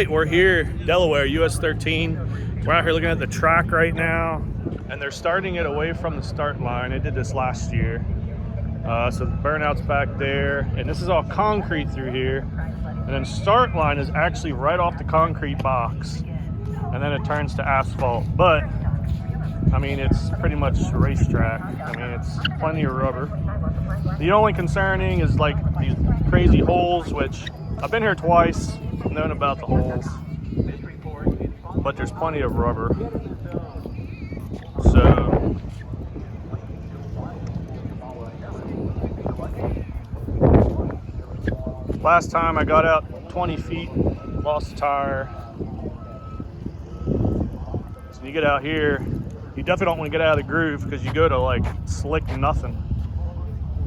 right, we're here, Delaware, US 13. We're out here looking at the track right now, and they're starting it away from the start line. They did this last year. So the burnout's back there, and this is all concrete through here. And then start line is actually right off the concrete box, and then it turns to asphalt. But I mean, it's pretty much a racetrack. I mean, it's plenty of rubber. The only concerning is like these crazy holes, which I've been here twice, known about the holes, but there's plenty of rubber. So last time I got out 20 feet, lost a tire. So when you get out here, you definitely don't want to get out of the groove because you go to like slick nothing.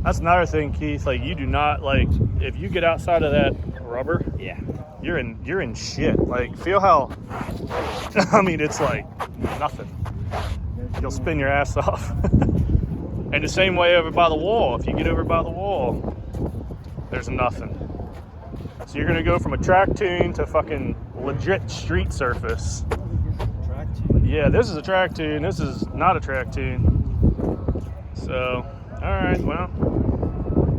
That's another thing, Keith. Like, you do not, like, if you get outside of that rubber, Yeah. you're in shit. Like, feel how, I mean, it's like nothing. You'll spin your ass off. And the same way over by the wall. If you get over by the wall, there's nothing. So you're gonna go from a track tune to fucking legit street surface. Track tune? Yeah, this is a track tune. This is not a track tune. So, all right, well,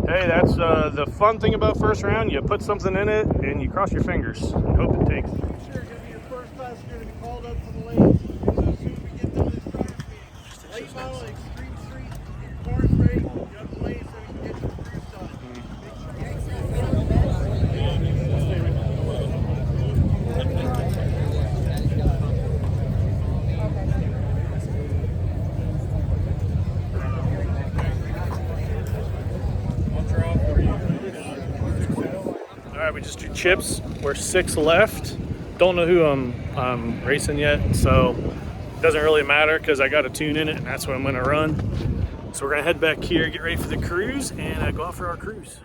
hey, that's the fun thing about first round. You put something in it and you cross your fingers and hope it takes. Sure, going to be your first class. You're going to be called up to the lanes. So as soon as we get done with this track meet, late model, extreme street, course rate, jump the lanes so we can get your cruise done. All right, we just do chips. We're 6 left. Don't know who I'm racing yet, so it doesn't really matter because I got a tune in it, and that's what I'm going to run. So we're going to head back here, get ready for the cruise, and go out for our cruise.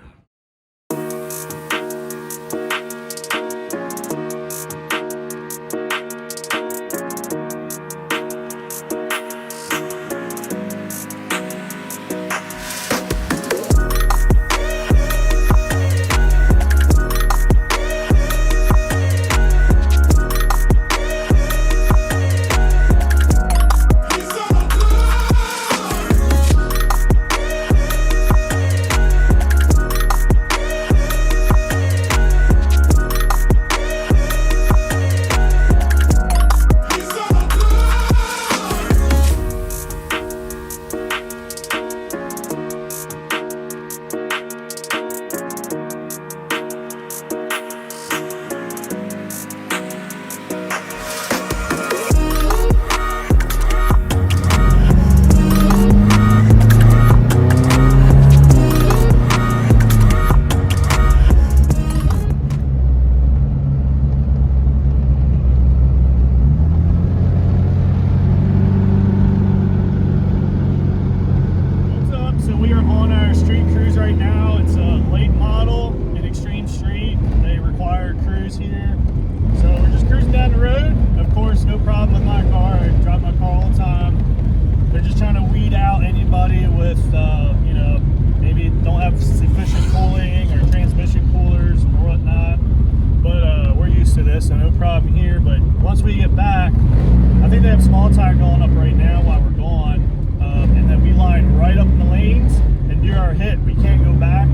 So no problem here, but once we get back, I think they have small tire going up right now while we're gone, and then we line right up in the lanes and do our hit. We can't go back,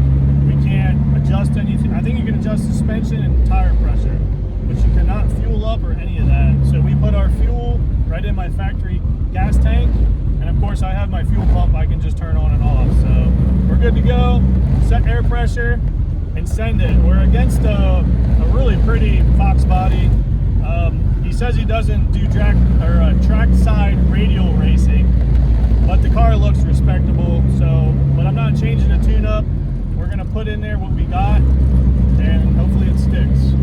we can't adjust anything. I think you can adjust suspension and tire pressure, but you cannot fuel up or any of that. So we put our fuel right in my factory gas tank, and of course I have my fuel pump I can just turn on and off. So we're good to go, set air pressure, and send it. We're against a really pretty Fox body. He says he doesn't do track side radial racing, but the car looks respectable. So, but I'm not changing the tune-up. We're gonna put in there what we got, and hopefully it sticks.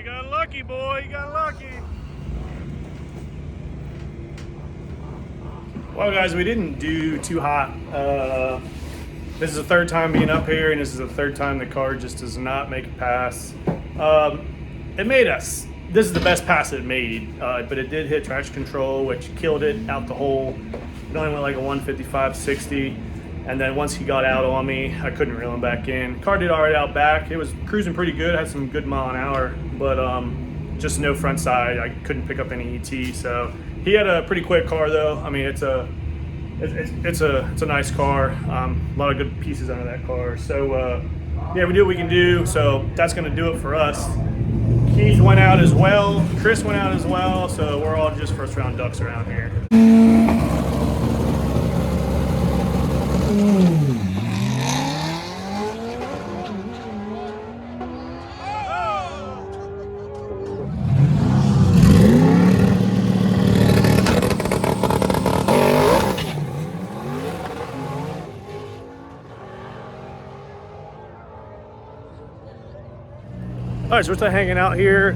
got lucky, boy. You got lucky. Well, guys, we didn't do too hot. This is the third time being up here, and this is the third time the car just does not make a pass. It made us. This is the best pass it made, but it did hit traction control, which killed it out the hole. It only went like a 155, 60. And then once he got out on me, I couldn't reel him back in. Car did all right out back. It was cruising pretty good, had some good mile an hour, but just no front side. I couldn't pick up any ET. So he had a pretty quick car though. I mean, it's a nice car. A lot of good pieces out of that car. So yeah, we do what we can do. So that's gonna do it for us. Keith went out as well. Chris went out as well. So we're all just first round ducks around here. All right, so we're still hanging out here.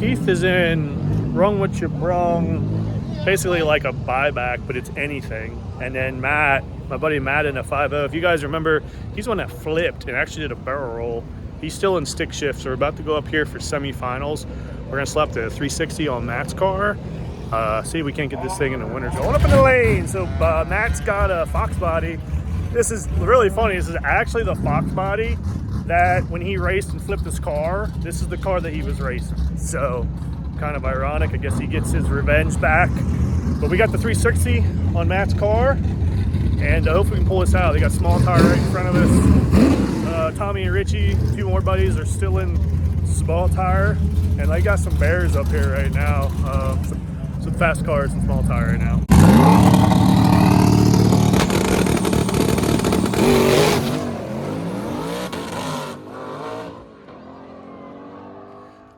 Keith is in Rung What You Brung, basically like a buyback, but it's anything. And then Matt, my buddy Matt in a 5.0. If you guys remember, he's one that flipped and actually did a barrel roll. He's still in stick shift, so we're about to go up here for semifinals. We're gonna slap the 360 on Matt's car. See if we can't get this thing in the winter. Going up in the lane. So Matt's got a Fox body. This is really funny. This is actually the Fox body that when he raced and flipped his car, this is the car that he was racing. So kind of ironic. I guess he gets his revenge back. But we got the 360 on Matt's car, and hopefully we can pull this out. They got small tire right in front of us. Tommy and Richie, a few more buddies, are still in small tire, and they got some bears up here right now. Some fast cars and small tire right now.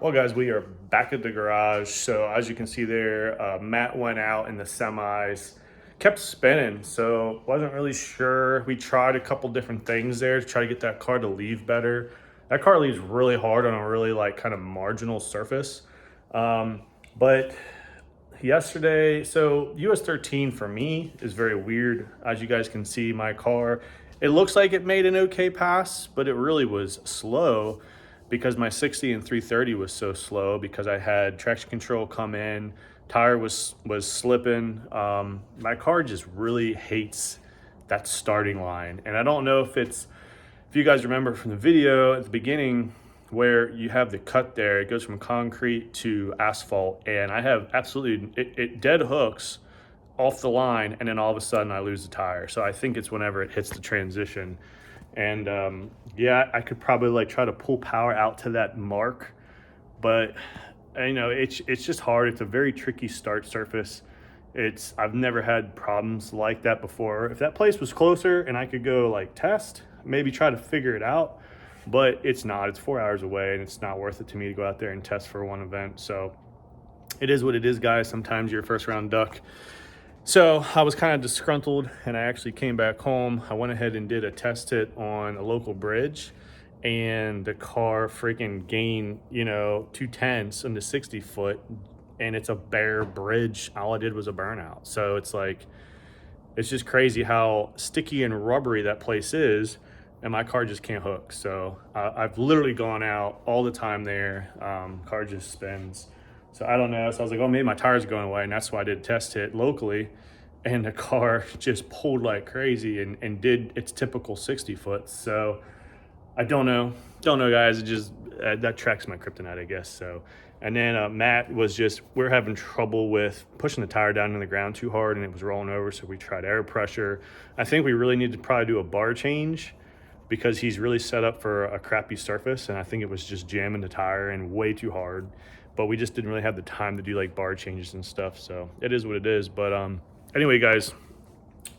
Well, guys, we are back at the garage. So as you can see there, Matt went out in the semis, kept spinning. So wasn't really sure. We tried a couple different things there to try to get that car to leave better. That car leaves really hard on a really like kind of marginal surface. But yesterday, so US 13 for me is very weird. As you guys can see, my car, it looks like it made an okay pass, but it really was slow, because my 60 and 330 was so slow because I had traction control come in, tire was slipping. My car just really hates that starting line. And I don't know if you guys remember from the video at the beginning where you have the cut there, it goes from concrete to asphalt, and I have absolutely, it dead hooks off the line, and then all of a sudden I lose the tire. So I think it's whenever it hits the transition. And yeah, I could probably like try to pull power out to that mark, but you know, it's just hard. It's a very tricky start surface. I've never had problems like that before. If that place was closer and I could go like test, maybe try to figure it out, but it's not. It's 4 hours away, and it's not worth it to me to go out there and test for one event. So it is what it is, guys. Sometimes you're a first round duck. So I was kind of disgruntled, and I actually came back home. I went ahead and did a test hit on a local bridge, and the car freaking gained, 2/10 into 60 foot, and it's a bare bridge. All I did was a burnout. So it's like, it's just crazy how sticky and rubbery that place is, and my car just can't hook. So I've literally gone out all the time there. Car just spins. So I don't know. So I was like, oh, maybe my tire's going away. And that's why I did a test hit locally. And the car just pulled like crazy and did its typical 60 foot. So I don't know. Don't know, guys. It just, that track's my kryptonite, I guess. So, and then Matt was we're having trouble with pushing the tire down in the ground too hard, and it was rolling over. So we tried air pressure. I think we really need to probably do a bar change, because he's really set up for a crappy surface. And I think it was just jamming the tire in way too hard. But we just didn't really have the time to do like bar changes and stuff. So it is what it is. But anyway, guys,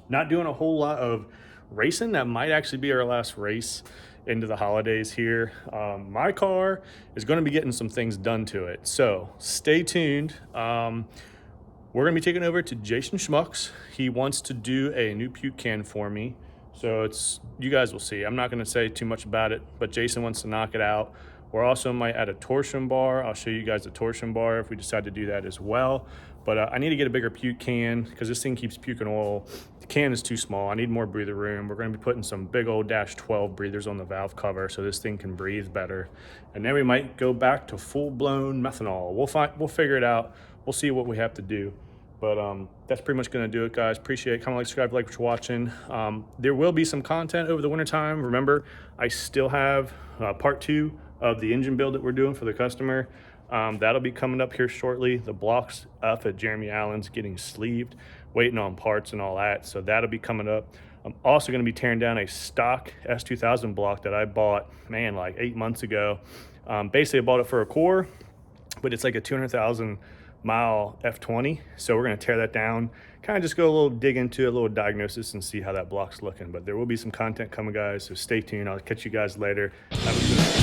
not doing a whole lot of racing. That might actually be our last race into the holidays here. My car is going to be getting some things done to it. So stay tuned. We're going to be taking over to Jason Schmucks. He wants to do a new puke can for me. So you guys will see. I'm not going to say too much about it, but Jason wants to knock it out. We're also might add a torsion bar. I'll show you guys the torsion bar if we decide to do that as well. But I need to get a bigger puke can because this thing keeps puking oil. The can is too small. I need more breather room. We're going to be putting some big old -12 breathers on the valve cover so this thing can breathe better. And then we might go back to full-blown methanol. We'll figure it out. We'll see what we have to do. But that's pretty much going to do it, guys. Appreciate it. Comment, like, subscribe, like what you're watching. There will be some content over the wintertime. Remember, I still have part 2 of the engine build that we're doing for the customer. That'll be coming up here shortly. The block's up at Jeremy Allen's getting sleeved, waiting on parts and all that. So that'll be coming up. I'm also going to be tearing down a stock S2000 block that I bought, man, like 8 months ago. Basically, I bought it for a core, but it's like a 200,000 mile F20. So we're going to tear that down, kind of just go a little dig into it, a little diagnosis and see how that block's looking. But there will be some content coming, guys. So stay tuned. I'll catch you guys later. Have a good